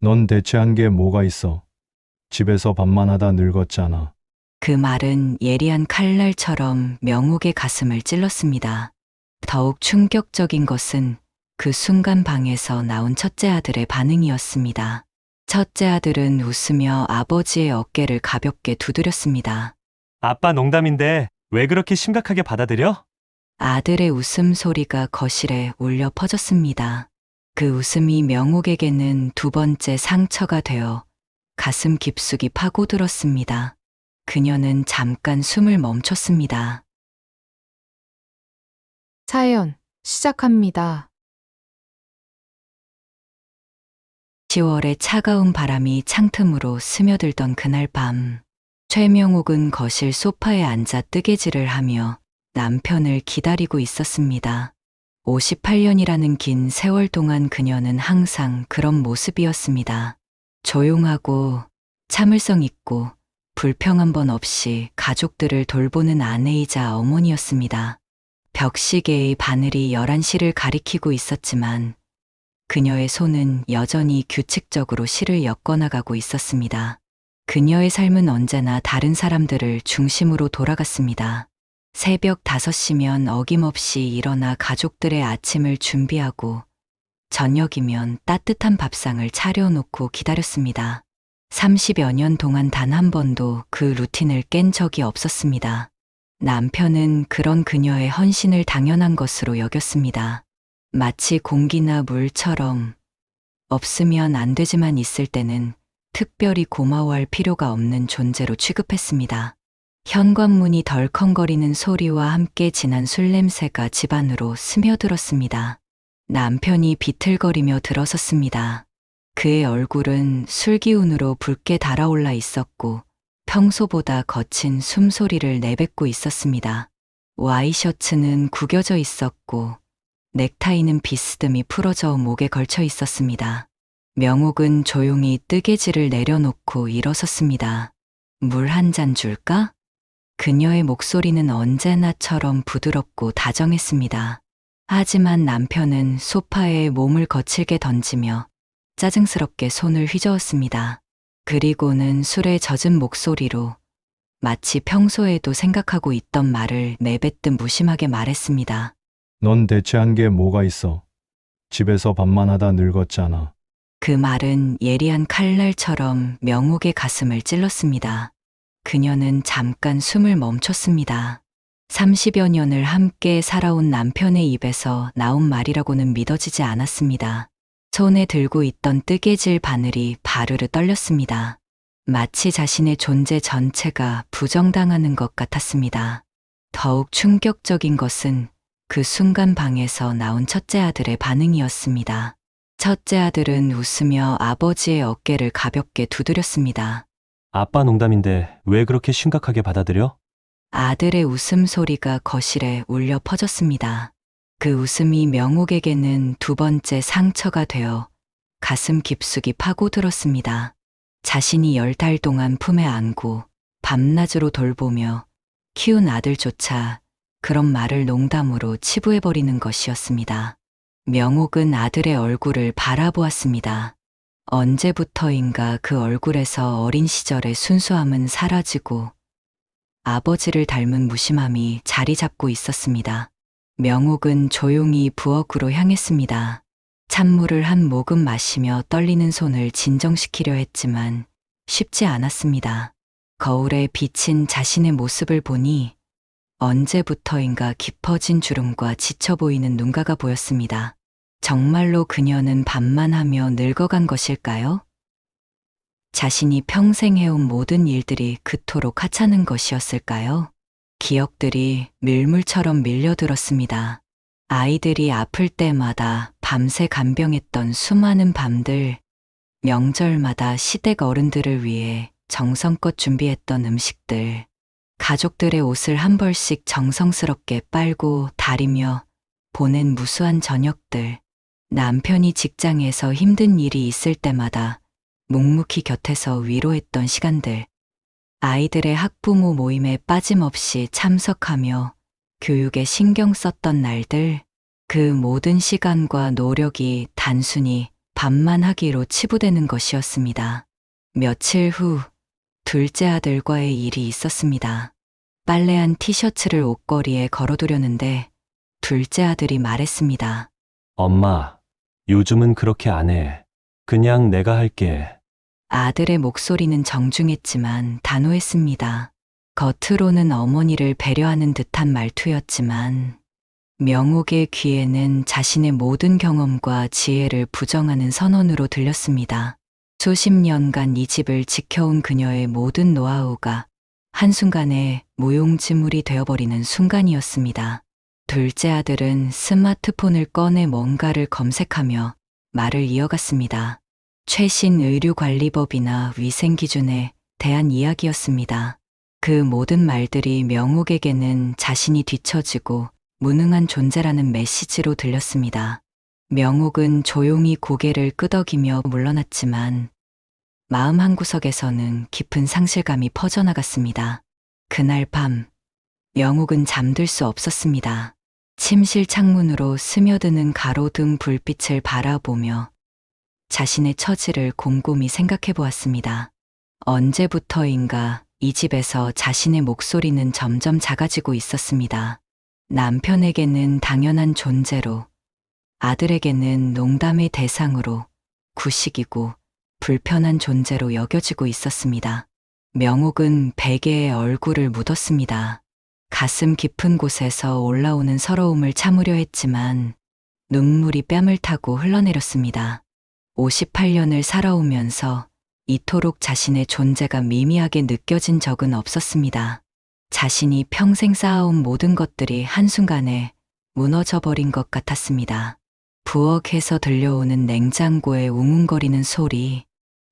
넌 대체 한 게 뭐가 있어? 집에서 밥만 하다 늙었잖아. 그 말은 예리한 칼날처럼 명옥의 가슴을 찔렀습니다. 더욱 충격적인 것은 그 순간 방에서 나온 첫째 아들의 반응이었습니다. 첫째 아들은 웃으며 아버지의 어깨를 가볍게 두드렸습니다. 아빠 농담인데 왜 그렇게 심각하게 받아들여? 아들의 웃음소리가 거실에 울려 퍼졌습니다. 그 웃음이 명옥에게는 두 번째 상처가 되어 가슴 깊숙이 파고들었습니다. 그녀는 잠깐 숨을 멈췄습니다. 사연 시작합니다. 10월의 차가운 바람이 창틈으로 스며들던 그날 밤, 최명옥은 거실 소파에 앉아 뜨개질을 하며 남편을 기다리고 있었습니다. 58년이라는 긴 세월 동안 그녀는 항상 그런 모습이었습니다. 조용하고 참을성 있고 불평 한 번 없이 가족들을 돌보는 아내이자 어머니였습니다. 벽시계의 바늘이 11시를 가리키고 있었지만 그녀의 손은 여전히 규칙적으로 실을 엮어나가고 있었습니다. 그녀의 삶은 언제나 다른 사람들을 중심으로 돌아갔습니다. 새벽 5시면 어김없이 일어나 가족들의 아침을 준비하고 저녁이면 따뜻한 밥상을 차려놓고 기다렸습니다. 30여 년 동안 단 한 번도 그 루틴을 깬 적이 없었습니다. 남편은 그런 그녀의 헌신을 당연한 것으로 여겼습니다. 마치 공기나 물처럼 없으면 안 되지만 있을 때는 특별히 고마워할 필요가 없는 존재로 취급했습니다. 현관문이 덜컹거리는 소리와 함께 진한 술 냄새가 집안으로 스며들었습니다. 남편이 비틀거리며 들어섰습니다. 그의 얼굴은 술 기운으로 붉게 달아올라 있었고 평소보다 거친 숨소리를 내뱉고 있었습니다. 와이셔츠는 구겨져 있었고 넥타이는 비스듬히 풀어져 목에 걸쳐 있었습니다. 명옥은 조용히 뜨개질을 내려놓고 일어섰습니다. 물 한 잔 줄까? 그녀의 목소리는 언제나처럼 부드럽고 다정했습니다. 하지만 남편은 소파에 몸을 거칠게 던지며 짜증스럽게 손을 휘저었습니다. 그리고는 술에 젖은 목소리로 마치 평소에도 생각하고 있던 말을 내뱉듯 무심하게 말했습니다. 넌 대체 한 게 뭐가 있어? 집에서 밥만 하다 늙었잖아. 그 말은 예리한 칼날처럼 명옥의 가슴을 찔렀습니다. 그녀는 잠깐 숨을 멈췄습니다. 30여 년을 함께 살아온 남편의 입에서 나온 말이라고는 믿어지지 않았습니다. 손에 들고 있던 뜨개질 바늘이 바르르 떨렸습니다. 마치 자신의 존재 전체가 부정당하는 것 같았습니다. 더욱 충격적인 것은 그 순간 방에서 나온 첫째 아들의 반응이었습니다. 첫째 아들은 웃으며 아버지의 어깨를 가볍게 두드렸습니다. 아빠 농담인데 왜 그렇게 심각하게 받아들여? 아들의 웃음소리가 거실에 울려 퍼졌습니다. 그 웃음이 명옥에게는 두 번째 상처가 되어 가슴 깊숙이 파고들었습니다. 자신이 10달 동안 품에 안고 밤낮으로 돌보며 키운 아들조차 그런 말을 농담으로 치부해버리는 것이었습니다. 명옥은 아들의 얼굴을 바라보았습니다. 언제부터인가 그 얼굴에서 어린 시절의 순수함은 사라지고 아버지를 닮은 무심함이 자리 잡고 있었습니다. 명옥은 조용히 부엌으로 향했습니다. 찬물을 한 모금 마시며 떨리는 손을 진정시키려 했지만 쉽지 않았습니다. 거울에 비친 자신의 모습을 보니 언제부터인가 깊어진 주름과 지쳐 보이는 눈가가 보였습니다. 정말로 그녀는 밥만 하며 늙어간 것일까요? 자신이 평생 해온 모든 일들이 그토록 하찮은 것이었을까요? 기억들이 밀물처럼 밀려들었습니다. 아이들이 아플 때마다 밤새 간병했던 수많은 밤들, 명절마다 시댁 어른들을 위해 정성껏 준비했던 음식들, 가족들의 옷을 한 벌씩 정성스럽게 빨고 다리며 보낸 무수한 저녁들, 남편이 직장에서 힘든 일이 있을 때마다 묵묵히 곁에서 위로했던 시간들, 아이들의 학부모 모임에 빠짐없이 참석하며 교육에 신경 썼던 날들, 그 모든 시간과 노력이 단순히 밥만 하기로 치부되는 것이었습니다. 며칠 후 둘째 아들과의 일이 있었습니다. 빨래한 티셔츠를 옷걸이에 걸어두려는데 둘째 아들이 말했습니다. 엄마, 요즘은 그렇게 안 해. 그냥 내가 할게. 아들의 목소리는 정중했지만 단호했습니다. 겉으로는 어머니를 배려하는 듯한 말투였지만 명옥의 귀에는 자신의 모든 경험과 지혜를 부정하는 선언으로 들렸습니다. 수십 년간 이 집을 지켜온 그녀의 모든 노하우가 한순간에 무용지물이 되어버리는 순간이었습니다. 둘째 아들은 스마트폰을 꺼내 뭔가를 검색하며 말을 이어갔습니다. 최신 의류관리법이나 위생기준에 대한 이야기였습니다. 그 모든 말들이 명옥에게는 자신이 뒤처지고 무능한 존재라는 메시지로 들렸습니다. 명옥은 조용히 고개를 끄덕이며 물러났지만 마음 한구석에서는 깊은 상실감이 퍼져나갔습니다. 그날 밤 명옥은 잠들 수 없었습니다. 침실 창문으로 스며드는 가로등 불빛을 바라보며 자신의 처지를 곰곰이 생각해 보았습니다. 언제부터인가 이 집에서 자신의 목소리는 점점 작아지고 있었습니다. 남편에게는 당연한 존재로, 아들에게는 농담의 대상으로, 구식이고 불편한 존재로 여겨지고 있었습니다. 명옥은 베개에 얼굴을 묻었습니다. 가슴 깊은 곳에서 올라오는 서러움을 참으려 했지만 눈물이 뺨을 타고 흘러내렸습니다. 58년을 살아오면서 이토록 자신의 존재가 미미하게 느껴진 적은 없었습니다. 자신이 평생 쌓아온 모든 것들이 한순간에 무너져버린 것 같았습니다. 부엌에서 들려오는 냉장고의 웅웅거리는 소리,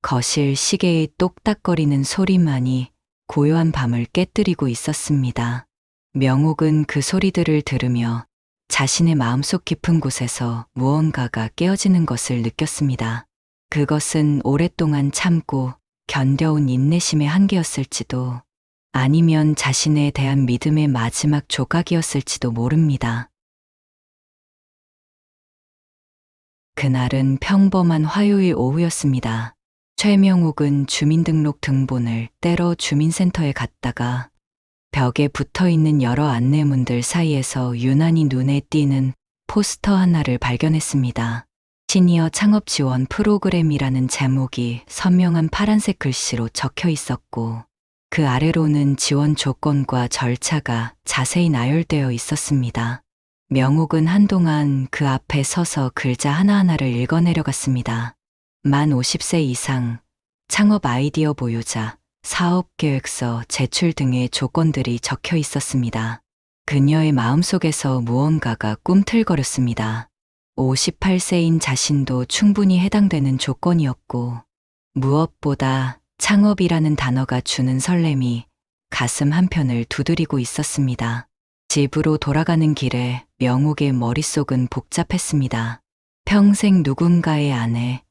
거실 시계의 똑딱거리는 소리만이 고요한 밤을 깨뜨리고 있었습니다. 명옥은 그 소리들을 들으며 자신의 마음속 깊은 곳에서 무언가가 깨어지는 것을 느꼈습니다. 그것은 오랫동안 참고 견뎌온 인내심의 한계였을지도 아니면 자신에 대한 믿음의 마지막 조각이었을지도 모릅니다. 그날은 평범한 화요일 오후였습니다. 최명옥은 주민등록 등본을 떼러 주민센터에 갔다가 벽에 붙어있는 여러 안내문들 사이에서 유난히 눈에 띄는 포스터 하나를 발견했습니다. 시니어 창업 지원 프로그램이라는 제목이 선명한 파란색 글씨로 적혀 있었고 그 아래로는 지원 조건과 절차가 자세히 나열되어 있었습니다. 명옥은 한동안 그 앞에 서서 글자 하나하나를 읽어내려갔습니다. 만 50세 이상, 창업 아이디어 보유자, 사업계획서 제출 등의 조건들이 적혀 있었습니다. 그녀의 마음속에서 무언가가 꿈틀거렸습니다. 58세인 자신도 충분히 해당되는 조건이었고 무엇보다 창업이라는 단어가 주는 설렘이 가슴 한편을 두드리고 있었습니다. 집으로 돌아가는 길에 명옥의 머릿속은 복잡했습니다. 평생 누군가의 아내,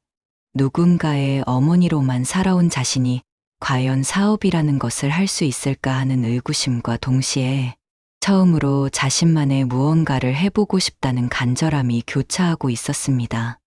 누군가의 어머니로만 살아온 자신이 과연 사업이라는 것을 할 수 있을까 하는 의구심과 동시에 처음으로 자신만의 무언가를 해보고 싶다는 간절함이 교차하고 있었습니다.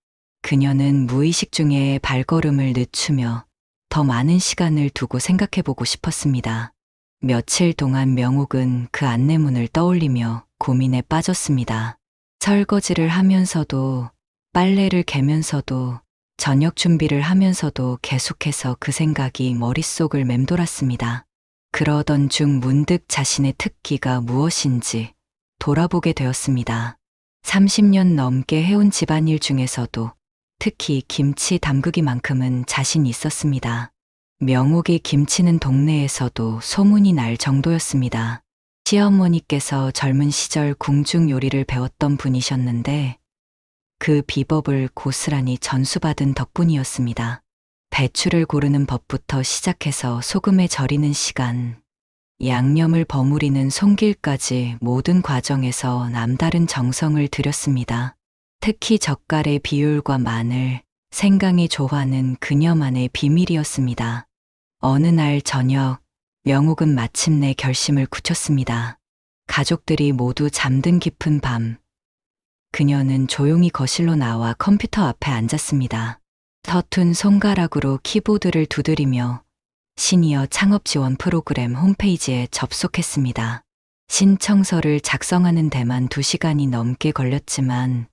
그녀는 무의식 중에 발걸음을 늦추며 더 많은 시간을 두고 생각해보고 싶었습니다. 며칠 동안 명옥은 그 안내문을 떠올리며 고민에 빠졌습니다. 설거지를 하면서도, 빨래를 개면서도, 저녁 준비를 하면서도 계속해서 그 생각이 머릿속을 맴돌았습니다. 그러던 중 문득 자신의 특기가 무엇인지 돌아보게 되었습니다. 30년 넘게 해온 집안일 중에서도 특히 김치 담그기만큼은 자신이 있었습니다. 명옥의 김치는 동네에서도 소문이 날 정도였습니다. 시어머니께서 젊은 시절 궁중 요리를 배웠던 분이셨는데 그 비법을 고스란히 전수받은 덕분이었습니다. 배추를 고르는 법부터 시작해서 소금에 절이는 시간, 양념을 버무리는 손길까지 모든 과정에서 남다른 정성을 들였습니다. 특히 젓갈의 비율과 마늘, 생강의 조화는 그녀만의 비밀이었습니다. 어느 날 저녁, 명옥은 마침내 결심을 굳혔습니다. 가족들이 모두 잠든 깊은 밤, 그녀는 조용히 거실로 나와 컴퓨터 앞에 앉았습니다. 서툰 손가락으로 키보드를 두드리며 시니어 창업 지원 프로그램 홈페이지에 접속했습니다. 신청서를 작성하는 데만 2시간이 넘게 걸렸지만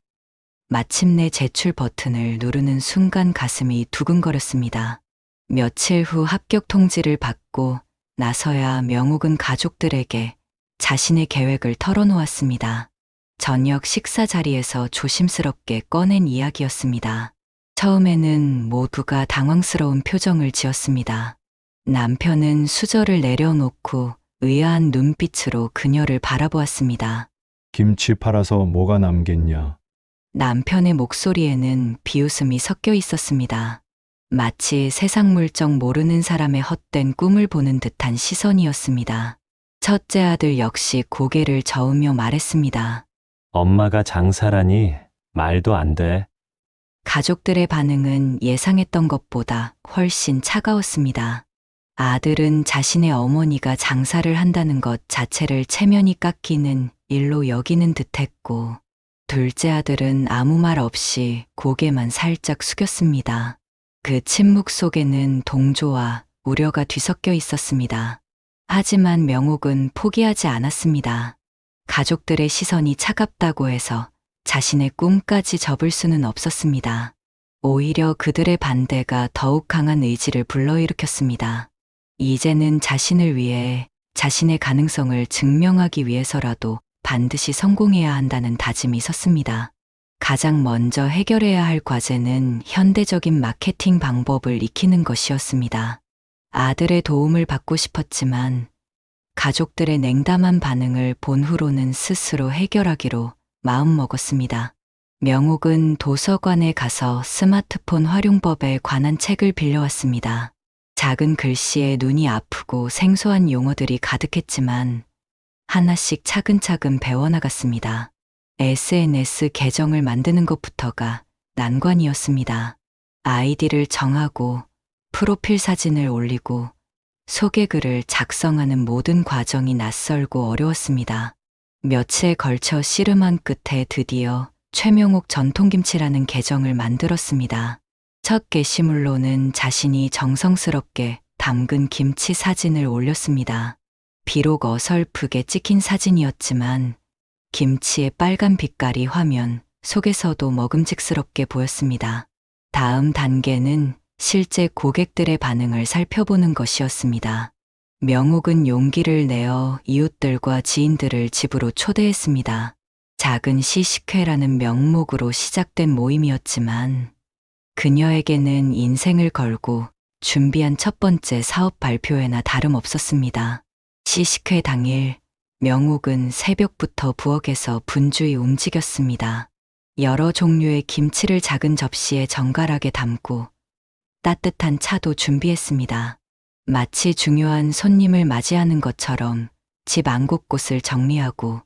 마침내 제출 버튼을 누르는 순간 가슴이 두근거렸습니다. 며칠 후 합격 통지를 받고 나서야 명옥은 가족들에게 자신의 계획을 털어놓았습니다. 저녁 식사 자리에서 조심스럽게 꺼낸 이야기였습니다. 처음에는 모두가 당황스러운 표정을 지었습니다. 남편은 수저를 내려놓고 의아한 눈빛으로 그녀를 바라보았습니다. 김치 팔아서 뭐가 남겠냐? 남편의 목소리에는 비웃음이 섞여 있었습니다. 마치 세상 물정 모르는 사람의 헛된 꿈을 보는 듯한 시선이었습니다. 첫째 아들 역시 고개를 저으며 말했습니다. 엄마가 장사라니 말도 안 돼. 가족들의 반응은 예상했던 것보다 훨씬 차가웠습니다. 아들은 자신의 어머니가 장사를 한다는 것 자체를 체면이 깎이는 일로 여기는 듯했고, 둘째 아들은 아무 말 없이 고개만 살짝 숙였습니다. 그 침묵 속에는 동조와 우려가 뒤섞여 있었습니다. 하지만 명옥은 포기하지 않았습니다. 가족들의 시선이 차갑다고 해서 자신의 꿈까지 접을 수는 없었습니다. 오히려 그들의 반대가 더욱 강한 의지를 불러일으켰습니다. 이제는 자신을 위해 자신의 가능성을 증명하기 위해서라도 반드시 성공해야 한다는 다짐이 섰습니다. 가장 먼저 해결해야 할 과제는 현대적인 마케팅 방법을 익히는 것이었습니다. 아들의 도움을 받고 싶었지만 가족들의 냉담한 반응을 본 후로는 스스로 해결하기로 마음먹었습니다. 명옥은 도서관에 가서 스마트폰 활용법에 관한 책을 빌려왔습니다. 작은 글씨에 눈이 아프고 생소한 용어들이 가득했지만 하나씩 차근차근 배워나갔습니다. SNS 계정을 만드는 것부터가 난관이었습니다. 아이디를 정하고 프로필 사진을 올리고 소개글을 작성하는 모든 과정이 낯설고 어려웠습니다. 며칠에 걸쳐 씨름한 끝에 드디어 최명옥 전통김치라는 계정을 만들었습니다. 첫 게시물로는 자신이 정성스럽게 담근 김치 사진을 올렸습니다. 비록 어설프게 찍힌 사진이었지만 김치의 빨간 빛깔이 화면 속에서도 먹음직스럽게 보였습니다. 다음 단계는 실제 고객들의 반응을 살펴보는 것이었습니다. 명옥은 용기를 내어 이웃들과 지인들을 집으로 초대했습니다. 작은 시식회라는 명목으로 시작된 모임이었지만 그녀에게는 인생을 걸고 준비한 첫 번째 사업 발표회나 다름없었습니다. 시식회 당일 명옥은 새벽부터 부엌에서 분주히 움직였습니다. 여러 종류의 김치를 작은 접시에 정갈하게 담고 따뜻한 차도 준비했습니다. 마치 중요한 손님을 맞이하는 것처럼 집 안 곳곳을 정리하고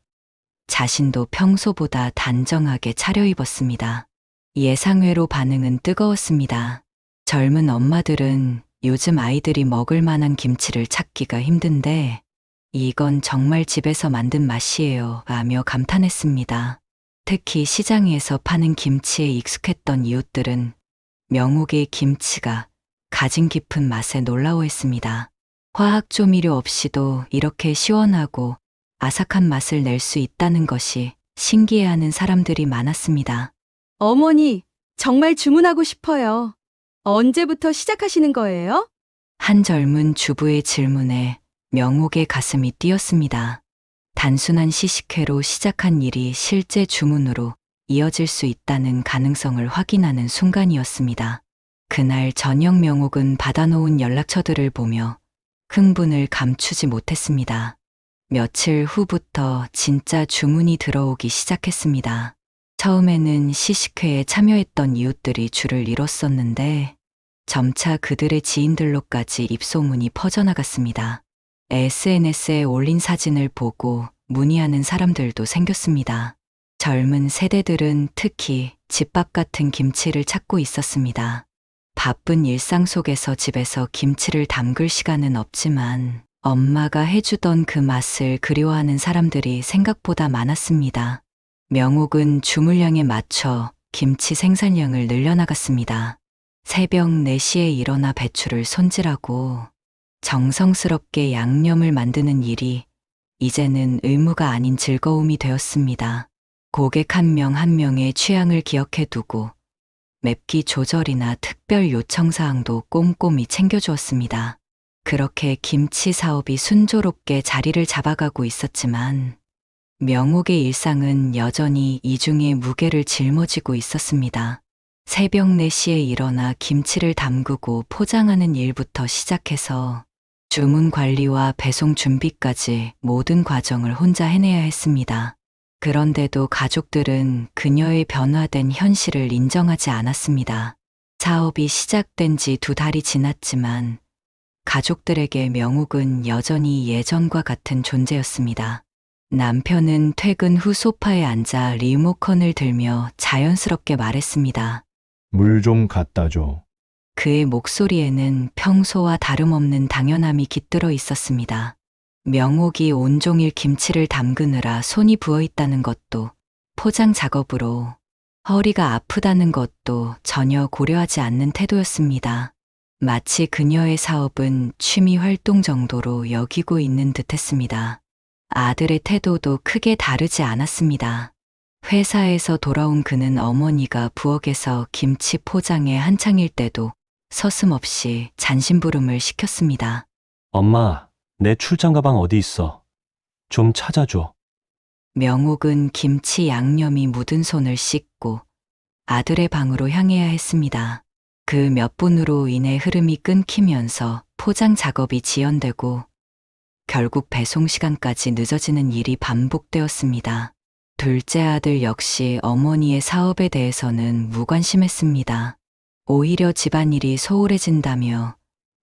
자신도 평소보다 단정하게 차려입었습니다. 예상외로 반응은 뜨거웠습니다. 젊은 엄마들은 요즘 아이들이 먹을 만한 김치를 찾기가 힘든데 이건 정말 집에서 만든 맛이에요 라며 감탄했습니다. 특히 시장에서 파는 김치에 익숙했던 이웃들은 명옥의 김치가 가진 깊은 맛에 놀라워했습니다. 화학 조미료 없이도 이렇게 시원하고 아삭한 맛을 낼 수 있다는 것이 신기해하는 사람들이 많았습니다. 어머니, 정말 주문하고 싶어요. 언제부터 시작하시는 거예요? 한 젊은 주부의 질문에 명옥의 가슴이 뛰었습니다. 단순한 시식회로 시작한 일이 실제 주문으로 이어질 수 있다는 가능성을 확인하는 순간이었습니다. 그날 저녁 명옥은 받아놓은 연락처들을 보며 흥분을 감추지 못했습니다. 며칠 후부터 진짜 주문이 들어오기 시작했습니다. 처음에는 시식회에 참여했던 이웃들이 줄을 이뤘었는데 점차 그들의 지인들로까지 입소문이 퍼져나갔습니다. SNS에 올린 사진을 보고 문의하는 사람들도 생겼습니다. 젊은 세대들은 특히 집밥 같은 김치를 찾고 있었습니다. 바쁜 일상 속에서 집에서 김치를 담글 시간은 없지만 엄마가 해주던 그 맛을 그리워하는 사람들이 생각보다 많았습니다. 명옥은 주물량에 맞춰 김치 생산량을 늘려나갔습니다. 새벽 4시에 일어나 배추를 손질하고 정성스럽게 양념을 만드는 일이 이제는 의무가 아닌 즐거움이 되었습니다. 고객 한 명 한 명의 취향을 기억해 두고 맵기 조절이나 특별 요청 사항도 꼼꼼히 챙겨주었습니다. 그렇게 김치 사업이 순조롭게 자리를 잡아가고 있었지만 명옥의 일상은 여전히 이중의 무게를 짊어지고 있었습니다. 새벽 4시에 일어나 김치를 담그고 포장하는 일부터 시작해서 주문 관리와 배송 준비까지 모든 과정을 혼자 해내야 했습니다. 그런데도 가족들은 그녀의 변화된 현실을 인정하지 않았습니다. 사업이 시작된 지 2달이 지났지만 가족들에게 명옥은 여전히 예전과 같은 존재였습니다. 남편은 퇴근 후 소파에 앉아 리모컨을 들며 자연스럽게 말했습니다. 물 좀 갖다 줘. 그의 목소리에는 평소와 다름없는 당연함이 깃들어 있었습니다. 명옥이 온종일 김치를 담그느라 손이 부어 있다는 것도, 포장 작업으로 허리가 아프다는 것도 전혀 고려하지 않는 태도였습니다. 마치 그녀의 사업은 취미 활동 정도로 여기고 있는 듯했습니다. 아들의 태도도 크게 다르지 않았습니다. 회사에서 돌아온 그는 어머니가 부엌에서 김치 포장에 한창일 때도 서슴없이 잔심부름을 시켰습니다. 엄마, 내 출장 가방 어디 있어? 좀 찾아줘. 명옥은 김치 양념이 묻은 손을 씻고 아들의 방으로 향해야 했습니다. 그 몇 분으로 인해 흐름이 끊기면서 포장 작업이 지연되고 결국 배송 시간까지 늦어지는 일이 반복되었습니다. 둘째 아들 역시 어머니의 사업에 대해서는 무관심했습니다. 오히려 집안일이 소홀해진다며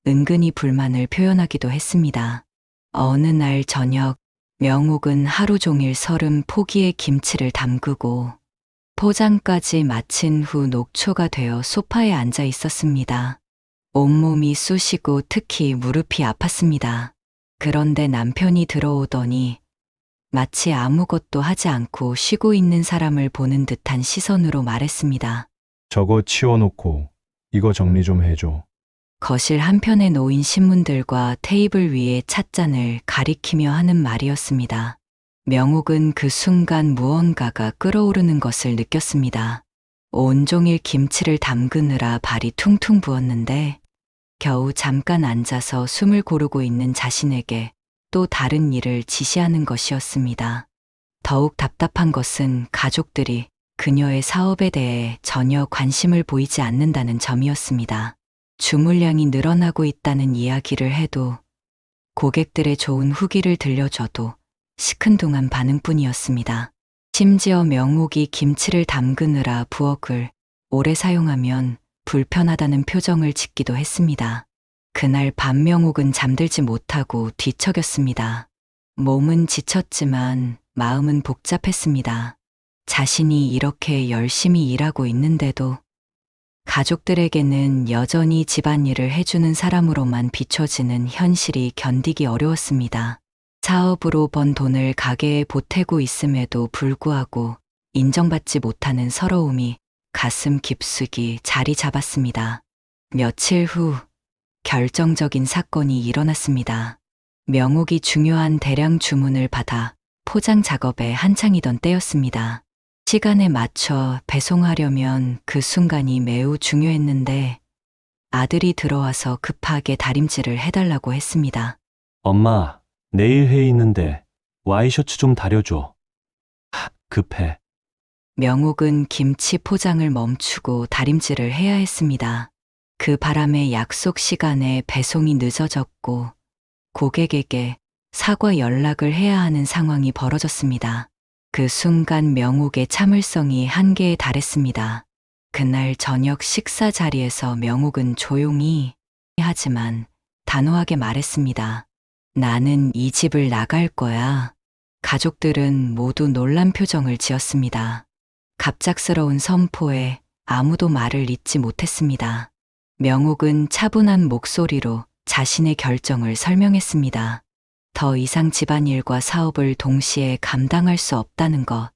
은근히 불만을 표현하기도 했습니다. 어느 날 저녁, 명옥은 하루 종일 30포기의 김치를 담그고 포장까지 마친 후 녹초가 되어 소파에 앉아 있었습니다. 온몸이 쑤시고 특히 무릎이 아팠습니다. 그런데 남편이 들어오더니 마치 아무것도 하지 않고 쉬고 있는 사람을 보는 듯한 시선으로 말했습니다. 저거 치워놓고 이거 정리 좀 해줘. 거실 한편에 놓인 신문들과 테이블 위에 찻잔을 가리키며 하는 말이었습니다. 명옥은 그 순간 무언가가 끓어오르는 것을 느꼈습니다. 온종일 김치를 담그느라 발이 퉁퉁 부었는데 겨우 잠깐 앉아서 숨을 고르고 있는 자신에게 또 다른 일을 지시하는 것이었습니다. 더욱 답답한 것은 가족들이 그녀의 사업에 대해 전혀 관심을 보이지 않는다는 점이었습니다. 주물량이 늘어나고 있다는 이야기를 해도 고객들의 좋은 후기를 들려줘도 시큰둥한 반응뿐이었습니다. 심지어 명옥이 김치를 담그느라 부엌을 오래 사용하면 불편하다는 표정을 짓기도 했습니다. 그날 밤 명옥은 잠들지 못하고 뒤척였습니다. 몸은 지쳤지만 마음은 복잡했습니다. 자신이 이렇게 열심히 일하고 있는데도 가족들에게는 여전히 집안일을 해주는 사람으로만 비춰지는 현실이 견디기 어려웠습니다. 사업으로 번 돈을 가게에 보태고 있음에도 불구하고 인정받지 못하는 서러움이 가슴 깊숙이 자리 잡았습니다. 며칠 후 결정적인 사건이 일어났습니다. 명옥이 중요한 대량 주문을 받아 포장 작업에 한창이던 때였습니다. 시간에 맞춰 배송하려면 그 순간이 매우 중요했는데 아들이 들어와서 급하게 다림질을 해달라고 했습니다. 엄마, 내일 회의 있는데 와이셔츠 좀 다려줘. 급해. 명옥은 김치 포장을 멈추고 다림질을 해야 했습니다. 그 바람에 약속 시간에 배송이 늦어졌고 고객에게 사과 연락을 해야 하는 상황이 벌어졌습니다. 그 순간 명옥의 참을성이 한계에 달했습니다. 그날 저녁 식사 자리에서 명옥은 조용히 하지만 단호하게 말했습니다. 나는 이 집을 나갈 거야. 가족들은 모두 놀란 표정을 지었습니다. 갑작스러운 선포에 아무도 말을 잇지 못했습니다. 명옥은 차분한 목소리로 자신의 결정을 설명했습니다. 더 이상 집안일과 사업을 동시에 감당할 수 없다는 것,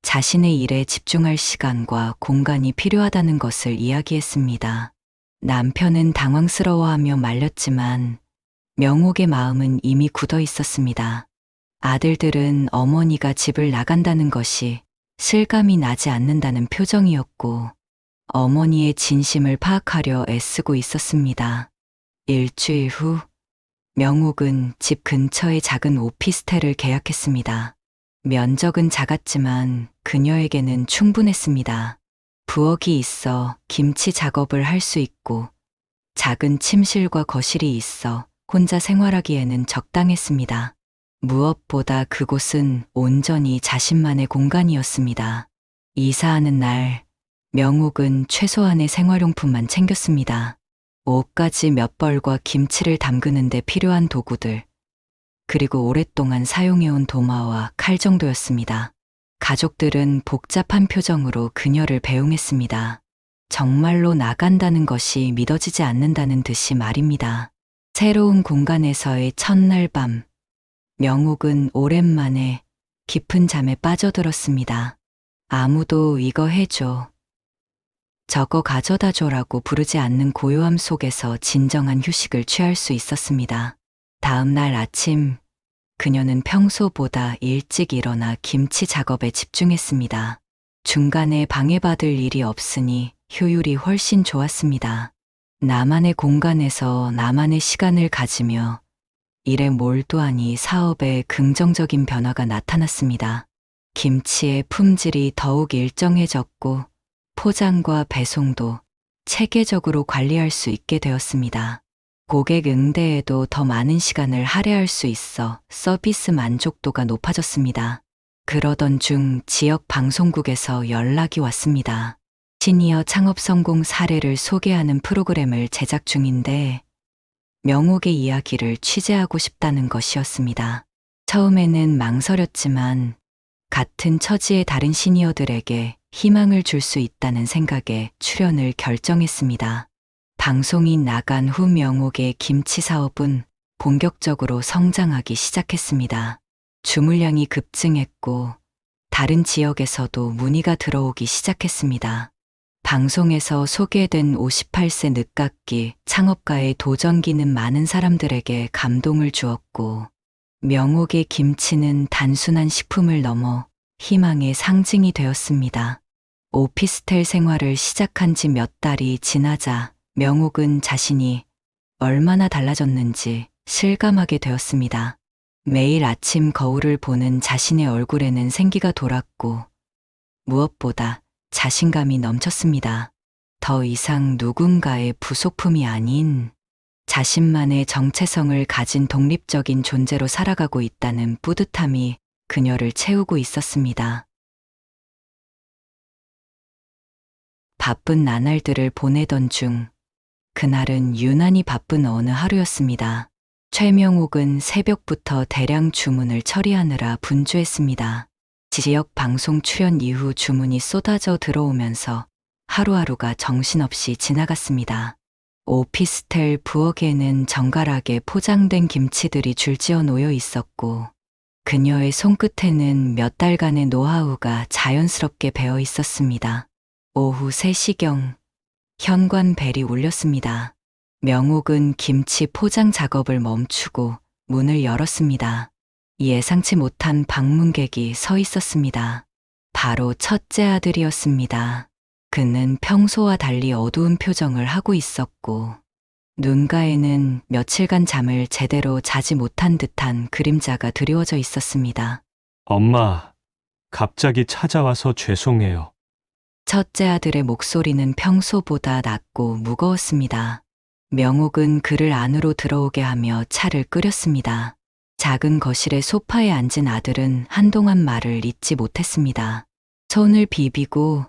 자신의 일에 집중할 시간과 공간이 필요하다는 것을 이야기했습니다. 남편은 당황스러워하며 말렸지만 명옥의 마음은 이미 굳어 있었습니다. 아들들은 어머니가 집을 나간다는 것이 실감이 나지 않는다는 표정이었고 어머니의 진심을 파악하려 애쓰고 있었습니다. 일주일 후 명옥은 집 근처의 작은 오피스텔을 계약했습니다. 면적은 작았지만 그녀에게는 충분했습니다. 부엌이 있어 김치 작업을 할 수 있고 작은 침실과 거실이 있어 혼자 생활하기에는 적당했습니다. 무엇보다 그곳은 온전히 자신만의 공간이었습니다. 이사하는 날, 명옥은 최소한의 생활용품만 챙겼습니다. 옷가지 몇 벌과 김치를 담그는 데 필요한 도구들, 그리고 오랫동안 사용해온 도마와 칼 정도였습니다. 가족들은 복잡한 표정으로 그녀를 배웅했습니다. 정말로 나간다는 것이 믿어지지 않는다는 듯이 말입니다. 새로운 공간에서의 첫날 밤, 명옥은 오랜만에 깊은 잠에 빠져들었습니다. 아무도 이거 해줘, 저거 가져다 줘라고 부르지 않는 고요함 속에서 진정한 휴식을 취할 수 있었습니다. 다음 날 아침, 그녀는 평소보다 일찍 일어나 김치 작업에 집중했습니다. 중간에 방해받을 일이 없으니 효율이 훨씬 좋았습니다. 나만의 공간에서 나만의 시간을 가지며 일에 몰두하니 사업에 긍정적인 변화가 나타났습니다. 김치의 품질이 더욱 일정해졌고 포장과 배송도 체계적으로 관리할 수 있게 되었습니다. 고객 응대에도 더 많은 시간을 할애할 수 있어 서비스 만족도가 높아졌습니다. 그러던 중 지역 방송국에서 연락이 왔습니다. 시니어 창업 성공 사례를 소개하는 프로그램을 제작 중인데 명옥의 이야기를 취재하고 싶다는 것이었습니다. 처음에는 망설였지만 같은 처지의 다른 시니어들에게 희망을 줄 수 있다는 생각에 출연을 결정했습니다. 방송이 나간 후 명옥의 김치 사업은 본격적으로 성장하기 시작했습니다. 주물량이 급증했고 다른 지역에서도 문의가 들어오기 시작했습니다. 방송에서 소개된 58세 늦깎이 창업가의 도전기는 많은 사람들에게 감동을 주었고 명옥의 김치는 단순한 식품을 넘어 희망의 상징이 되었습니다. 오피스텔 생활을 시작한 지 몇 달이 지나자 명옥은 자신이 얼마나 달라졌는지 실감하게 되었습니다. 매일 아침 거울을 보는 자신의 얼굴에는 생기가 돌았고 무엇보다 자신감이 넘쳤습니다. 더 이상 누군가의 부속품이 아닌 자신만의 정체성을 가진 독립적인 존재로 살아가고 있다는 뿌듯함이 그녀를 채우고 있었습니다. 바쁜 나날들을 보내던 중 그날은 유난히 바쁜 어느 하루였습니다. 최명옥은 새벽부터 대량 주문을 처리하느라 분주했습니다. 지역 방송 출연 이후 주문이 쏟아져 들어오면서 하루하루가 정신없이 지나갔습니다. 오피스텔 부엌에는 정갈하게 포장된 김치들이 줄지어 놓여 있었고 그녀의 손끝에는 몇 달간의 노하우가 자연스럽게 배어 있었습니다. 오후 3시경 현관벨이 울렸습니다. 명옥은 김치 포장 작업을 멈추고 문을 열었습니다. 예상치 못한 방문객이 서 있었습니다. 바로 첫째 아들이었습니다. 그는 평소와 달리 어두운 표정을 하고 있었고 눈가에는 며칠간 잠을 제대로 자지 못한 듯한 그림자가 드리워져 있었습니다. 엄마, 갑자기 찾아와서 죄송해요. 첫째 아들의 목소리는 평소보다 낮고 무거웠습니다. 명옥은 그를 안으로 들어오게 하며 차를 끓였습니다. 작은 거실의 소파에 앉은 아들은 한동안 말을 잇지 못했습니다. 손을 비비고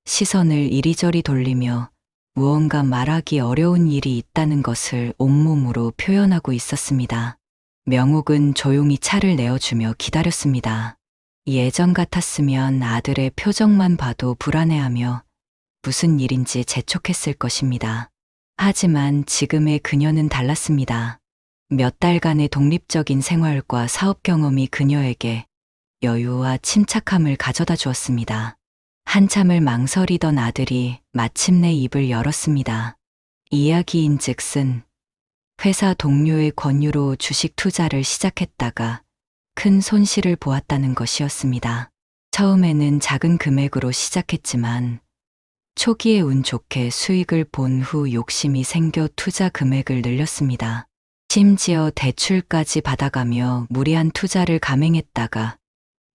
시선을 이리저리 돌리며 무언가 말하기 어려운 일이 있다는 것을 온몸으로 표현하고 있었습니다. 명옥은 조용히 차를 내어주며 기다렸습니다. 예전 같았으면 아들의 표정만 봐도 불안해하며 무슨 일인지 재촉했을 것입니다. 하지만 지금의 그녀는 달랐습니다. 몇 달간의 독립적인 생활과 사업 경험이 그녀에게 여유와 침착함을 가져다 주었습니다. 한참을 망설이던 아들이 마침내 입을 열었습니다. 이야기인즉슨 회사 동료의 권유로 주식 투자를 시작했다가 큰 손실을 보았다는 것이었습니다. 처음에는 작은 금액으로 시작했지만 초기에 운 좋게 수익을 본 후 욕심이 생겨 투자 금액을 늘렸습니다. 심지어 대출까지 받아가며 무리한 투자를 감행했다가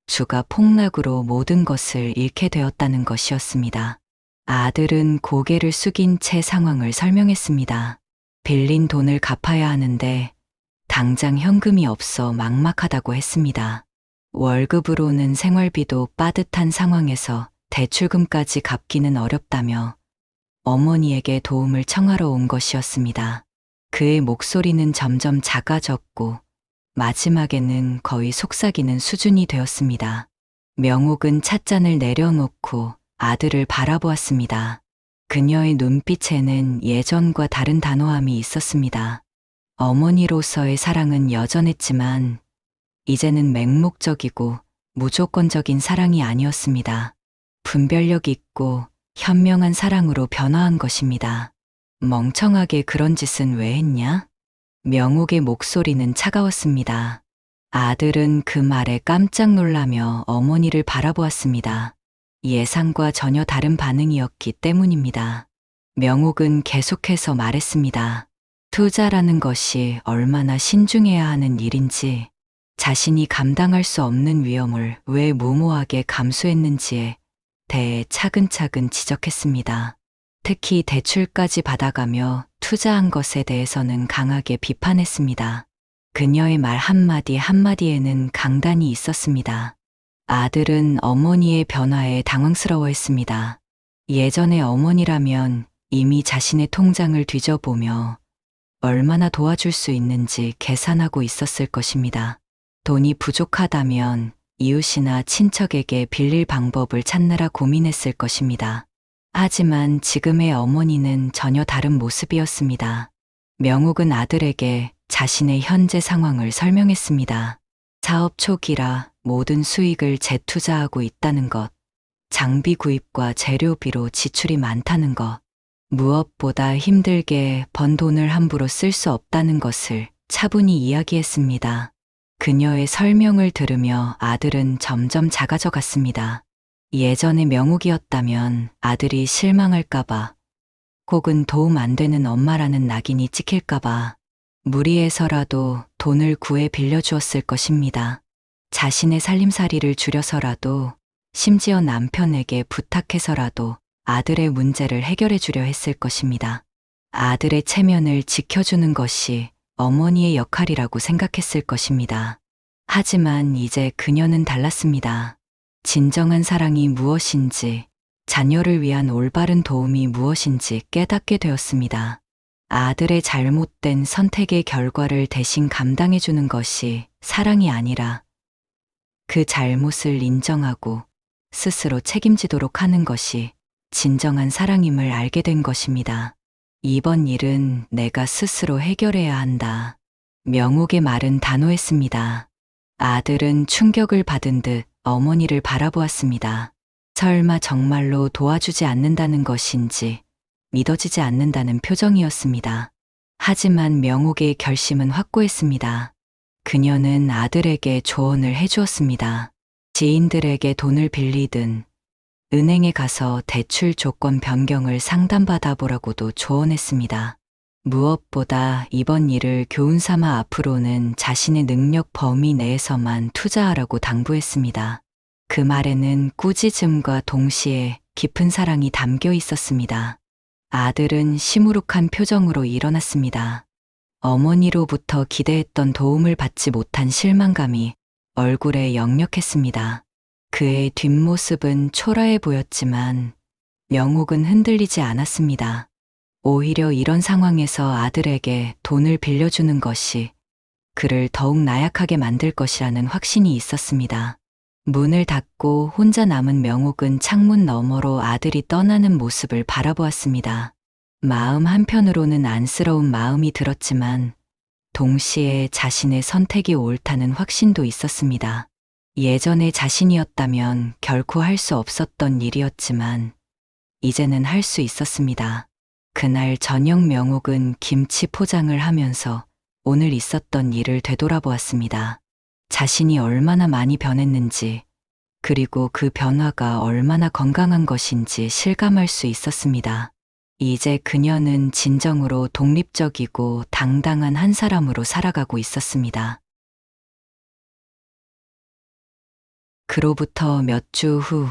주가 폭락으로 모든 것을 잃게 되었다는 것이었습니다. 아들은 고개를 숙인 채 상황을 설명했습니다. 빌린 돈을 갚아야 하는데 당장 현금이 없어 막막하다고 했습니다. 월급으로는 생활비도 빠듯한 상황에서 대출금까지 갚기는 어렵다며 어머니에게 도움을 청하러 온 것이었습니다. 그의 목소리는 점점 작아졌고 마지막에는 거의 속삭이는 수준이 되었습니다. 명옥은 찻잔을 내려놓고 아들을 바라보았습니다. 그녀의 눈빛에는 예전과 다른 단호함이 있었습니다. 어머니로서의 사랑은 여전했지만 이제는 맹목적이고 무조건적인 사랑이 아니었습니다. 분별력 있고 현명한 사랑으로 변화한 것입니다. 멍청하게 그런 짓은 왜 했냐? 명옥의 목소리는 차가웠습니다. 아들은 그 말에 깜짝 놀라며 어머니를 바라보았습니다. 예상과 전혀 다른 반응이었기 때문입니다. 명옥은 계속해서 말했습니다. 투자라는 것이 얼마나 신중해야 하는 일인지, 자신이 감당할 수 없는 위험을 왜 무모하게 감수했는지에 대해 차근차근 지적했습니다. 특히 대출까지 받아가며 투자한 것에 대해서는 강하게 비판했습니다. 그녀의 말 한마디 한마디에는 강단이 있었습니다. 아들은 어머니의 변화에 당황스러워했습니다. 예전의 어머니라면 이미 자신의 통장을 뒤져보며 얼마나 도와줄 수 있는지 계산하고 있었을 것입니다. 돈이 부족하다면 이웃이나 친척에게 빌릴 방법을 찾느라 고민했을 것입니다. 하지만 지금의 어머니는 전혀 다른 모습이었습니다. 명옥은 아들에게 자신의 현재 상황을 설명했습니다. 사업 초기라 모든 수익을 재투자하고 있다는 것, 장비 구입과 재료비로 지출이 많다는 것, 무엇보다 힘들게 번 돈을 함부로 쓸 수 없다는 것을 차분히 이야기했습니다. 그녀의 설명을 들으며 아들은 점점 작아져 갔습니다. 예전의 명옥이었다면 아들이 실망할까봐, 혹은 도움 안 되는 엄마라는 낙인이 찍힐까봐 무리해서라도 돈을 구해 빌려주었을 것입니다. 자신의 살림살이를 줄여서라도, 심지어 남편에게 부탁해서라도 아들의 문제를 해결해 주려 했을 것입니다. 아들의 체면을 지켜주는 것이 어머니의 역할이라고 생각했을 것입니다. 하지만 이제 그녀는 달랐습니다. 진정한 사랑이 무엇인지, 자녀를 위한 올바른 도움이 무엇인지 깨닫게 되었습니다. 아들의 잘못된 선택의 결과를 대신 감당해주는 것이 사랑이 아니라 그 잘못을 인정하고 스스로 책임지도록 하는 것이 진정한 사랑임을 알게 된 것입니다. 이번 일은 내가 스스로 해결해야 한다. 명옥의 말은 단호했습니다. 아들은 충격을 받은 듯 어머니를 바라보았습니다. 설마 정말로 도와주지 않는다는 것인지 믿어지지 않는다는 표정이었습니다. 하지만 명옥의 결심은 확고했습니다. 그녀는 아들에게 조언을 해주었습니다. 지인들에게 돈을 빌리든 은행에 가서 대출 조건 변경을 상담받아 보라고도 조언했습니다. 무엇보다 이번 일을 교훈 삼아 앞으로는 자신의 능력 범위 내에서만 투자하라고 당부했습니다. 그 말에는 꾸짖음과 동시에 깊은 사랑이 담겨 있었습니다. 아들은 시무룩한 표정으로 일어났습니다. 어머니로부터 기대했던 도움을 받지 못한 실망감이 얼굴에 역력했습니다. 그의 뒷모습은 초라해 보였지만 명옥은 흔들리지 않았습니다. 오히려 이런 상황에서 아들에게 돈을 빌려주는 것이 그를 더욱 나약하게 만들 것이라는 확신이 있었습니다. 문을 닫고 혼자 남은 명옥은 창문 너머로 아들이 떠나는 모습을 바라보았습니다. 마음 한편으로는 안쓰러운 마음이 들었지만 동시에 자신의 선택이 옳다는 확신도 있었습니다. 예전에 자신이었다면 결코 할 수 없었던 일이었지만 이제는 할 수 있었습니다. 그날 저녁 명옥은 김치 포장을 하면서 오늘 있었던 일을 되돌아보았습니다. 자신이 얼마나 많이 변했는지, 그리고 그 변화가 얼마나 건강한 것인지 실감할 수 있었습니다. 이제 그녀는 진정으로 독립적이고 당당한 한 사람으로 살아가고 있었습니다. 그로부터 몇 주 후,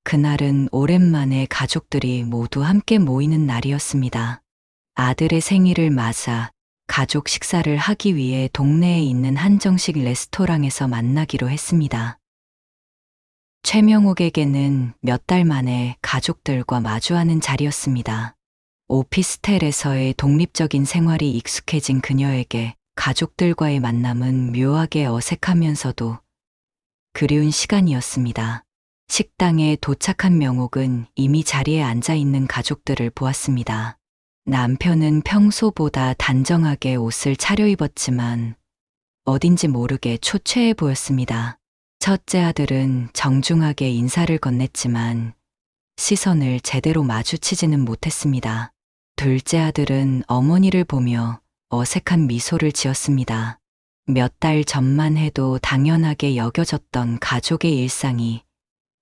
그날은 오랜만에 가족들이 모두 함께 모이는 날이었습니다. 아들의 생일을 맞아 가족 식사를 하기 위해 동네에 있는 한정식 레스토랑에서 만나기로 했습니다. 최명옥에게는 몇 달 만에 가족들과 마주하는 자리였습니다. 오피스텔에서의 독립적인 생활이 익숙해진 그녀에게 가족들과의 만남은 묘하게 어색하면서도 그리운 시간이었습니다. 식당에 도착한 명옥은 이미 자리에 앉아 있는 가족들을 보았습니다. 남편은 평소보다 단정하게 옷을 차려입었지만 어딘지 모르게 초췌해 보였습니다. 첫째 아들은 정중하게 인사를 건넸지만 시선을 제대로 마주치지는 못했습니다. 둘째 아들은 어머니를 보며 어색한 미소를 지었습니다. 몇 달 전만 해도 당연하게 여겨졌던 가족의 일상이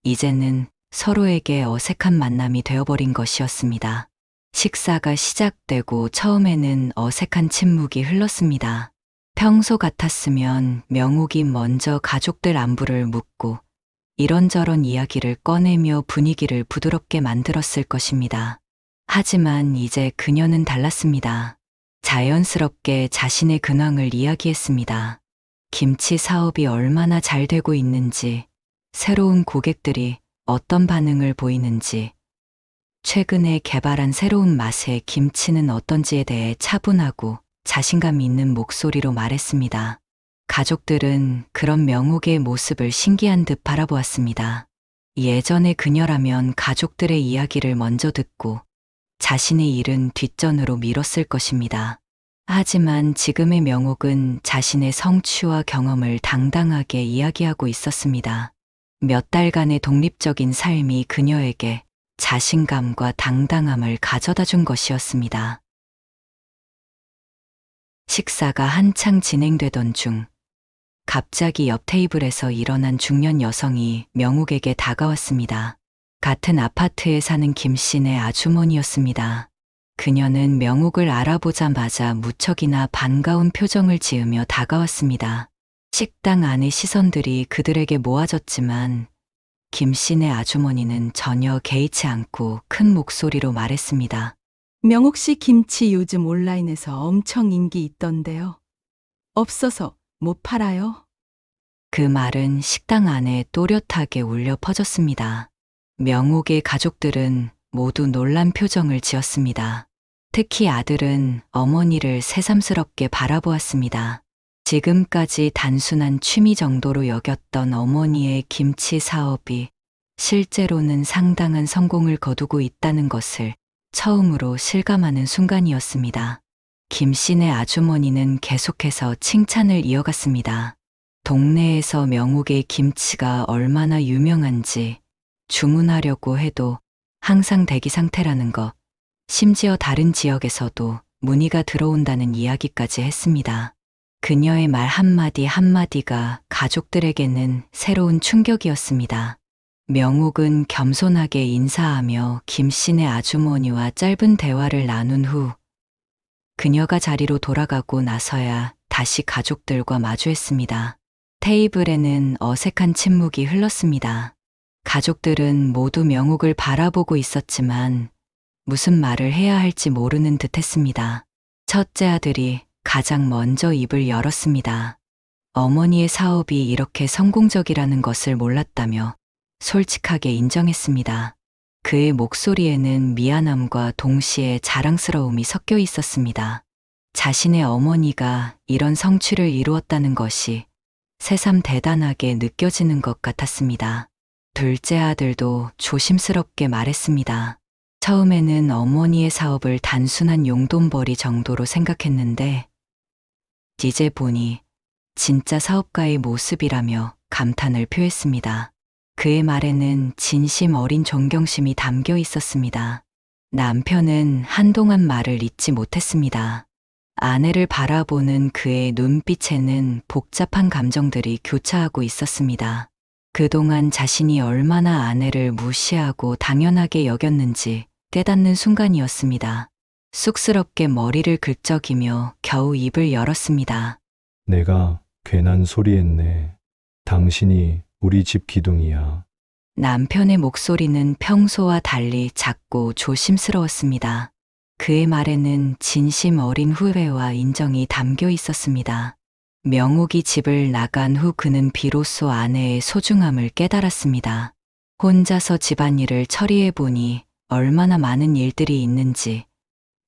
이제는 서로에게 어색한 만남이 되어버린 것이었습니다. 식사가 시작되고 처음에는 어색한 침묵이 흘렀습니다. 평소 같았으면 명옥이 먼저 가족들 안부를 묻고 이런저런 이야기를 꺼내며 분위기를 부드럽게 만들었을 것입니다. 하지만 이제 그녀는 달랐습니다. 자연스럽게 자신의 근황을 이야기했습니다. 김치 사업이 얼마나 잘 되고 있는지, 새로운 고객들이 어떤 반응을 보이는지, 최근에 개발한 새로운 맛의 김치는 어떤지에 대해 차분하고 자신감 있는 목소리로 말했습니다. 가족들은 그런 명옥의 모습을 신기한 듯 바라보았습니다. 예전의 그녀라면 가족들의 이야기를 먼저 듣고 자신의 일은 뒷전으로 미뤘을 것입니다. 하지만 지금의 명옥은 자신의 성취와 경험을 당당하게 이야기하고 있었습니다. 몇 달간의 독립적인 삶이 그녀에게 자신감과 당당함을 가져다 준 것이었습니다. 식사가 한창 진행되던 중 갑자기 옆 테이블에서 일어난 중년 여성이 명옥에게 다가왔습니다. 같은 아파트에 사는 김씨네 아주머니였습니다. 그녀는 명옥을 알아보자마자 무척이나 반가운 표정을 지으며 다가왔습니다. 식당 안의 시선들이 그들에게 모아졌지만 김씨네 아주머니는 전혀 개의치 않고 큰 목소리로 말했습니다. 명옥 씨 김치 요즘 온라인에서 엄청 인기 있던데요. 없어서 못 팔아요. 그 말은 식당 안에 또렷하게 울려 퍼졌습니다. 명옥의 가족들은 모두 놀란 표정을 지었습니다. 특히 아들은 어머니를 새삼스럽게 바라보았습니다. 지금까지 단순한 취미 정도로 여겼던 어머니의 김치 사업이 실제로는 상당한 성공을 거두고 있다는 것을 처음으로 실감하는 순간이었습니다. 김씨네 아주머니는 계속해서 칭찬을 이어갔습니다. 동네에서 명옥의 김치가 얼마나 유명한지, 주문하려고 해도 항상 대기 상태라는 것, 심지어 다른 지역에서도 문의가 들어온다는 이야기까지 했습니다. 그녀의 말 한마디 한마디가 가족들에게는 새로운 충격이었습니다. 명옥은 겸손하게 인사하며 김씨네 아주머니와 짧은 대화를 나눈 후 그녀가 자리로 돌아가고 나서야 다시 가족들과 마주했습니다. 테이블에는 어색한 침묵이 흘렀습니다. 가족들은 모두 명옥을 바라보고 있었지만 무슨 말을 해야 할지 모르는 듯 했습니다. 첫째 아들이 가장 먼저 입을 열었습니다. 어머니의 사업이 이렇게 성공적이라는 것을 몰랐다며 솔직하게 인정했습니다. 그의 목소리에는 미안함과 동시에 자랑스러움이 섞여 있었습니다. 자신의 어머니가 이런 성취를 이루었다는 것이 새삼 대단하게 느껴지는 것 같았습니다. 둘째 아들도 조심스럽게 말했습니다. 처음에는 어머니의 사업을 단순한 용돈벌이 정도로 생각했는데 이제 보니 진짜 사업가의 모습이라며 감탄을 표했습니다. 그의 말에는 진심 어린 존경심이 담겨 있었습니다. 남편은 한동안 말을 잇지 못했습니다. 아내를 바라보는 그의 눈빛에는 복잡한 감정들이 교차하고 있었습니다. 그동안 자신이 얼마나 아내를 무시하고 당연하게 여겼는지 깨닫는 순간이었습니다. 쑥스럽게 머리를 긁적이며 겨우 입을 열었습니다. 내가 괜한 소리 했네. 당신이 우리 집 기둥이야. 남편의 목소리는 평소와 달리 작고 조심스러웠습니다. 그의 말에는 진심 어린 후회와 인정이 담겨 있었습니다. 명옥이 집을 나간 후 그는 비로소 아내의 소중함을 깨달았습니다. 혼자서 집안일을 처리해 보니 얼마나 많은 일들이 있는지,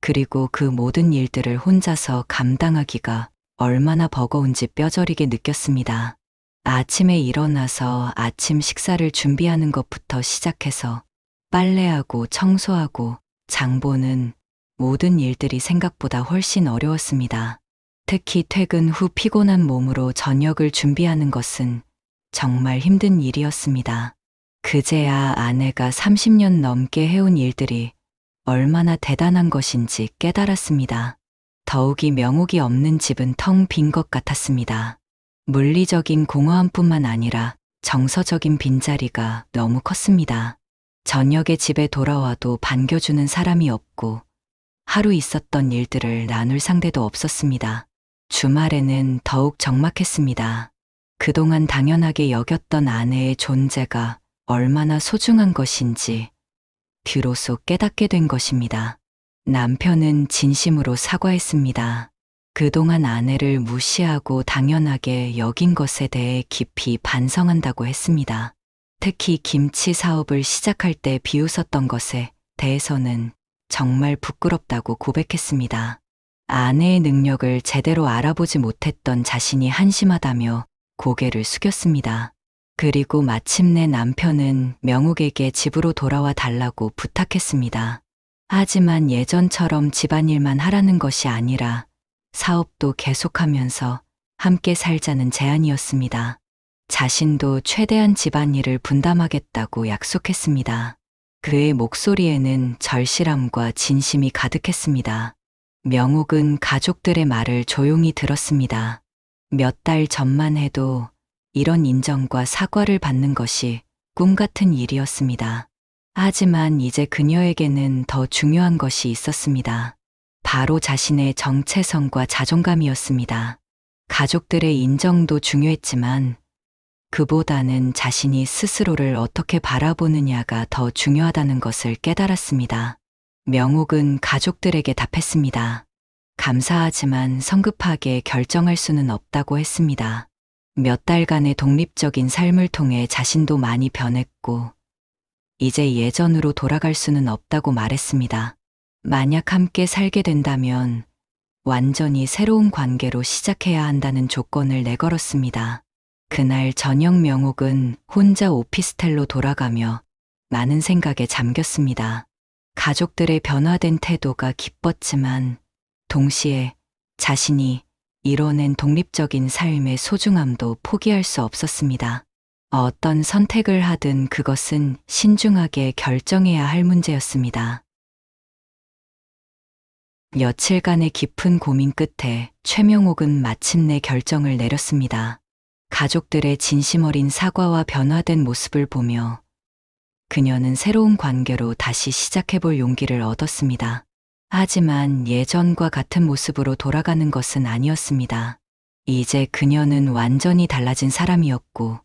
그리고 그 모든 일들을 혼자서 감당하기가 얼마나 버거운지 뼈저리게 느꼈습니다. 아침에 일어나서 아침 식사를 준비하는 것부터 시작해서 빨래하고 청소하고 장보는 모든 일들이 생각보다 훨씬 어려웠습니다. 특히 퇴근 후 피곤한 몸으로 저녁을 준비하는 것은 정말 힘든 일이었습니다. 그제야 아내가 30년 넘게 해온 일들이 얼마나 대단한 것인지 깨달았습니다. 더욱이 명옥이 없는 집은 텅 빈 것 같았습니다. 물리적인 공허함뿐만 아니라 정서적인 빈자리가 너무 컸습니다. 저녁에 집에 돌아와도 반겨주는 사람이 없고 하루 있었던 일들을 나눌 상대도 없었습니다. 주말에는 더욱 적막했습니다. 그동안 당연하게 여겼던 아내의 존재가 얼마나 소중한 것인지 비로소 깨닫게 된 것입니다. 남편은 진심으로 사과했습니다. 그동안 아내를 무시하고 당연하게 여긴 것에 대해 깊이 반성한다고 했습니다. 특히 김치 사업을 시작할 때 비웃었던 것에 대해서는 정말 부끄럽다고 고백했습니다. 아내의 능력을 제대로 알아보지 못했던 자신이 한심하다며 고개를 숙였습니다. 그리고 마침내 남편은 명옥에게 집으로 돌아와 달라고 부탁했습니다. 하지만 예전처럼 집안일만 하라는 것이 아니라 사업도 계속하면서 함께 살자는 제안이었습니다. 자신도 최대한 집안일을 분담하겠다고 약속했습니다. 그의 목소리에는 절실함과 진심이 가득했습니다. 명옥은 가족들의 말을 조용히 들었습니다. 몇 달 전만 해도 이런 인정과 사과를 받는 것이 꿈 같은 일이었습니다. 하지만 이제 그녀에게는 더 중요한 것이 있었습니다. 바로 자신의 정체성과 자존감이었습니다. 가족들의 인정도 중요했지만 그보다는 자신이 스스로를 어떻게 바라보느냐가 더 중요하다는 것을 깨달았습니다. 명옥은 가족들에게 답했습니다. 감사하지만 성급하게 결정할 수는 없다고 했습니다. 몇 달간의 독립적인 삶을 통해 자신도 많이 변했고 이제 예전으로 돌아갈 수는 없다고 말했습니다. 만약 함께 살게 된다면 완전히 새로운 관계로 시작해야 한다는 조건을 내걸었습니다. 그날 저녁 명옥은 혼자 오피스텔로 돌아가며 많은 생각에 잠겼습니다. 가족들의 변화된 태도가 기뻤지만 동시에 자신이 이뤄낸 독립적인 삶의 소중함도 포기할 수 없었습니다. 어떤 선택을 하든 그것은 신중하게 결정해야 할 문제였습니다. 며칠간의 깊은 고민 끝에 최명옥은 마침내 결정을 내렸습니다. 가족들의 진심 어린 사과와 변화된 모습을 보며 그녀는 새로운 관계로 다시 시작해볼 용기를 얻었습니다. 하지만 예전과 같은 모습으로 돌아가는 것은 아니었습니다. 이제 그녀는 완전히 달라진 사람이었고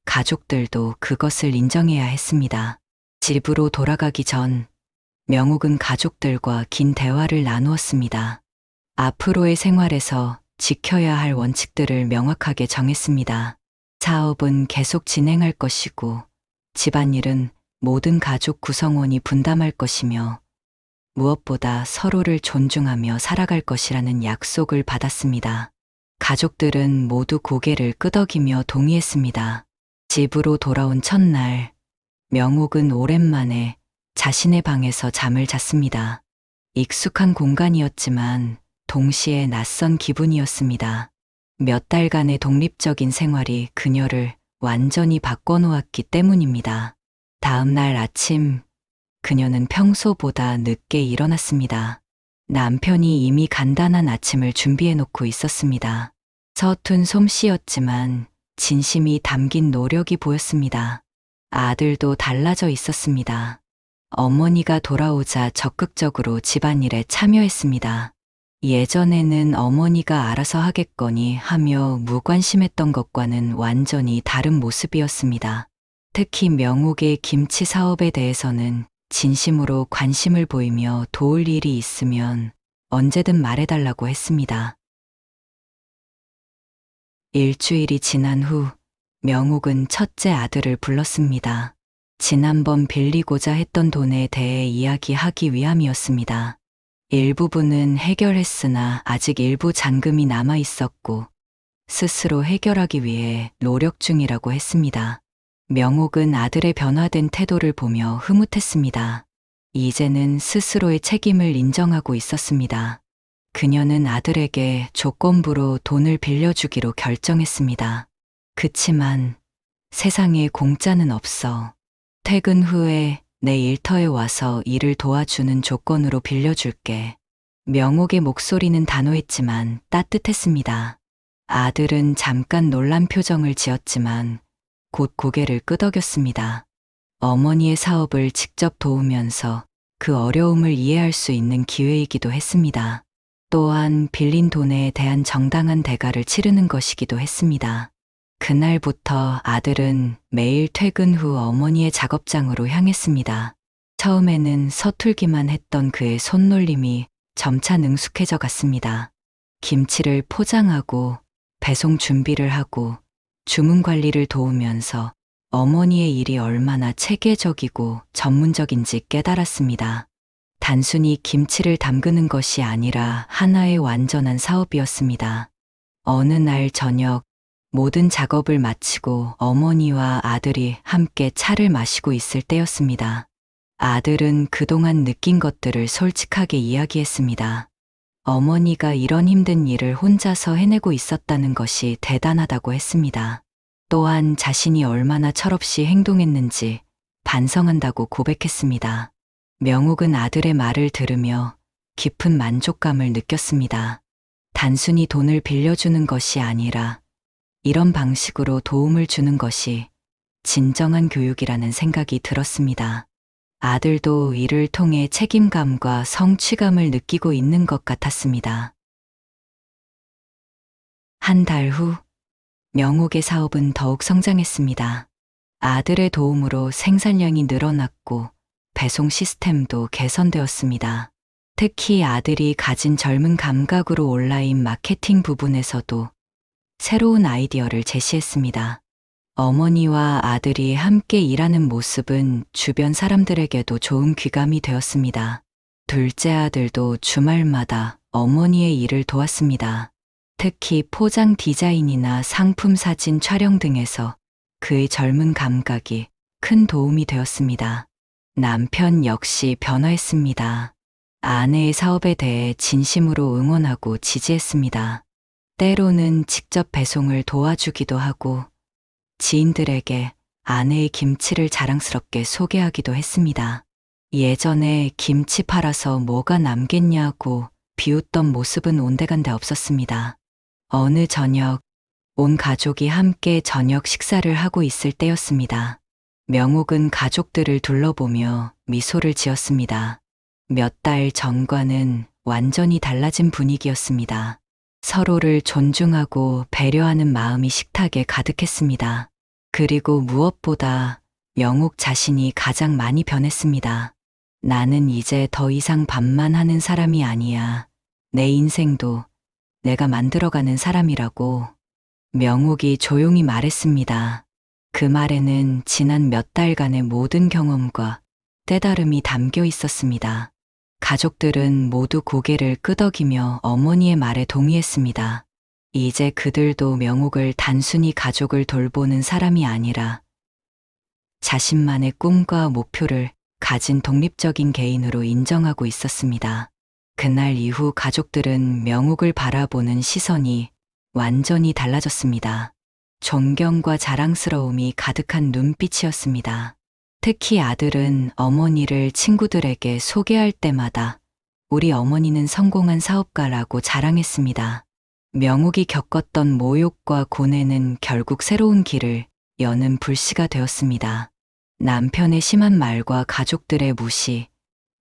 가족들도 그것을 인정해야 했습니다. 집으로 돌아가기 전 명옥은 가족들과 긴 대화를 나누었습니다. 앞으로의 생활에서 지켜야 할 원칙들을 명확하게 정했습니다. 사업은 계속 진행할 것이고 집안일은 모든 가족 구성원이 분담할 것이며 무엇보다 서로를 존중하며 살아갈 것이라는 약속을 받았습니다. 가족들은 모두 고개를 끄덕이며 동의했습니다. 집으로 돌아온 첫날, 명옥은 오랜만에 자신의 방에서 잠을 잤습니다. 익숙한 공간이었지만 동시에 낯선 기분이었습니다. 몇 달간의 독립적인 생활이 그녀를 완전히 바꿔놓았기 때문입니다. 다음 날 아침, 그녀는 평소보다 늦게 일어났습니다. 남편이 이미 간단한 아침을 준비해 놓고 있었습니다. 서툰 솜씨였지만 진심이 담긴 노력이 보였습니다. 아들도 달라져 있었습니다. 어머니가 돌아오자 적극적으로 집안일에 참여했습니다. 예전에는 어머니가 알아서 하겠거니 하며 무관심했던 것과는 완전히 다른 모습이었습니다. 특히 명옥의 김치 사업에 대해서는 진심으로 관심을 보이며 도울 일이 있으면 언제든 말해달라고 했습니다. 일주일이 지난 후 명옥은 첫째 아들을 불렀습니다. 지난번 빌리고자 했던 돈에 대해 이야기하기 위함이었습니다. 일부분은 해결했으나 아직 일부 잔금이 남아 있었고 스스로 해결하기 위해 노력 중이라고 했습니다. 명옥은 아들의 변화된 태도를 보며 흐뭇했습니다. 이제는 스스로의 책임을 인정하고 있었습니다. 그녀는 아들에게 조건부로 돈을 빌려주기로 결정했습니다. 그치만 세상에 공짜는 없어. 퇴근 후에 내 일터에 와서 일을 도와주는 조건으로 빌려줄게. 명옥의 목소리는 단호했지만 따뜻했습니다. 아들은 잠깐 놀란 표정을 지었지만 곧 고개를 끄덕였습니다. 어머니의 사업을 직접 도우면서 그 어려움을 이해할 수 있는 기회이기도 했습니다. 또한 빌린 돈에 대한 정당한 대가를 치르는 것이기도 했습니다. 그날부터 아들은 매일 퇴근 후 어머니의 작업장으로 향했습니다. 처음에는 서툴기만 했던 그의 손놀림이 점차 능숙해져 갔습니다. 김치를 포장하고 배송 준비를 하고 주문 관리를 도우면서 어머니의 일이 얼마나 체계적이고 전문적인지 깨달았습니다. 단순히 김치를 담그는 것이 아니라 하나의 완전한 사업이었습니다. 어느 날 저녁 모든 작업을 마치고 어머니와 아들이 함께 차를 마시고 있을 때였습니다. 아들은 그동안 느낀 것들을 솔직하게 이야기했습니다. 어머니가 이런 힘든 일을 혼자서 해내고 있었다는 것이 대단하다고 했습니다. 또한 자신이 얼마나 철없이 행동했는지 반성한다고 고백했습니다. 명옥은 아들의 말을 들으며 깊은 만족감을 느꼈습니다. 단순히 돈을 빌려주는 것이 아니라 이런 방식으로 도움을 주는 것이 진정한 교육이라는 생각이 들었습니다. 아들도 이를 통해 책임감과 성취감을 느끼고 있는 것 같았습니다. 한 달 후, 명옥의 사업은 더욱 성장했습니다. 아들의 도움으로 생산량이 늘어났고 배송 시스템도 개선되었습니다. 특히 아들이 가진 젊은 감각으로 온라인 마케팅 부분에서도 새로운 아이디어를 제시했습니다. 어머니와 아들이 함께 일하는 모습은 주변 사람들에게도 좋은 귀감이 되었습니다. 둘째 아들도 주말마다 어머니의 일을 도왔습니다. 특히 포장 디자인이나 상품 사진 촬영 등에서 그의 젊은 감각이 큰 도움이 되었습니다. 남편 역시 변화했습니다. 아내의 사업에 대해 진심으로 응원하고 지지했습니다. 때로는 직접 배송을 도와주기도 하고 지인들에게 아내의 김치를 자랑스럽게 소개하기도 했습니다. 예전에 김치 팔아서 뭐가 남겠냐고 비웃던 모습은 온데간데 없었습니다. 어느 저녁, 온 가족이 함께 저녁 식사를 하고 있을 때였습니다. 명옥은 가족들을 둘러보며 미소를 지었습니다. 몇 달 전과는 완전히 달라진 분위기였습니다. 서로를 존중하고 배려하는 마음이 식탁에 가득했습니다. 그리고 무엇보다 명옥 자신이 가장 많이 변했습니다. 나는 이제 더 이상 밥만 하는 사람이 아니야. 내 인생도 내가 만들어가는 사람이라고 명옥이 조용히 말했습니다. 그 말에는 지난 몇 달간의 모든 경험과 때다름이 담겨 있었습니다. 가족들은 모두 고개를 끄덕이며 어머니의 말에 동의했습니다. 이제 그들도 명옥을 단순히 가족을 돌보는 사람이 아니라 자신만의 꿈과 목표를 가진 독립적인 개인으로 인정하고 있었습니다. 그날 이후 가족들은 명옥을 바라보는 시선이 완전히 달라졌습니다. 존경과 자랑스러움이 가득한 눈빛이었습니다. 특히 아들은 어머니를 친구들에게 소개할 때마다 우리 어머니는 성공한 사업가라고 자랑했습니다. 명옥이 겪었던 모욕과 고뇌는 결국 새로운 길을 여는 불씨가 되었습니다. 남편의 심한 말과 가족들의 무시,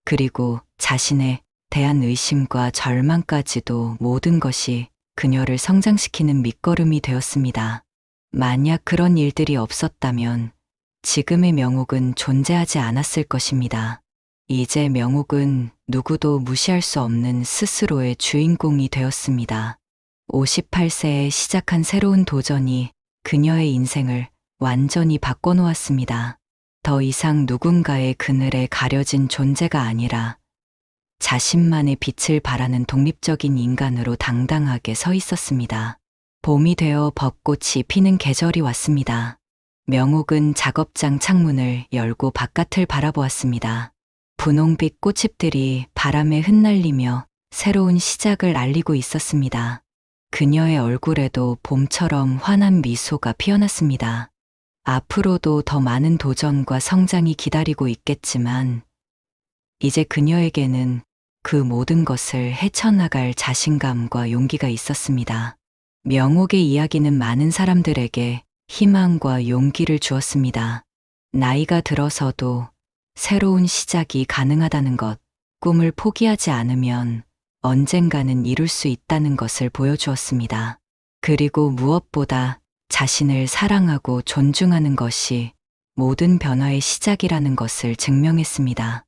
그리고 자신에 대한 의심과 절망까지도 모든 것이 그녀를 성장시키는 밑거름이 되었습니다. 만약 그런 일들이 없었다면 지금의 명옥은 존재하지 않았을 것입니다. 이제 명옥은 누구도 무시할 수 없는 스스로의 주인공이 되었습니다. 58세에 시작한 새로운 도전이 그녀의 인생을 완전히 바꿔놓았습니다. 더 이상 누군가의 그늘에 가려진 존재가 아니라 자신만의 빛을 발하는 독립적인 인간으로 당당하게 서 있었습니다. 봄이 되어 벚꽃이 피는 계절이 왔습니다. 명옥은 작업장 창문을 열고 바깥을 바라보았습니다. 분홍빛 꽃잎들이 바람에 흩날리며 새로운 시작을 알리고 있었습니다. 그녀의 얼굴에도 봄처럼 환한 미소가 피어났습니다. 앞으로도 더 많은 도전과 성장이 기다리고 있겠지만 이제 그녀에게는 그 모든 것을 헤쳐나갈 자신감과 용기가 있었습니다. 명옥의 이야기는 많은 사람들에게 희망과 용기를 주었습니다. 나이가 들어서도 새로운 시작이 가능하다는 것, 꿈을 포기하지 않으면 언젠가는 이룰 수 있다는 것을 보여주었습니다. 그리고 무엇보다 자신을 사랑하고 존중하는 것이 모든 변화의 시작이라는 것을 증명했습니다.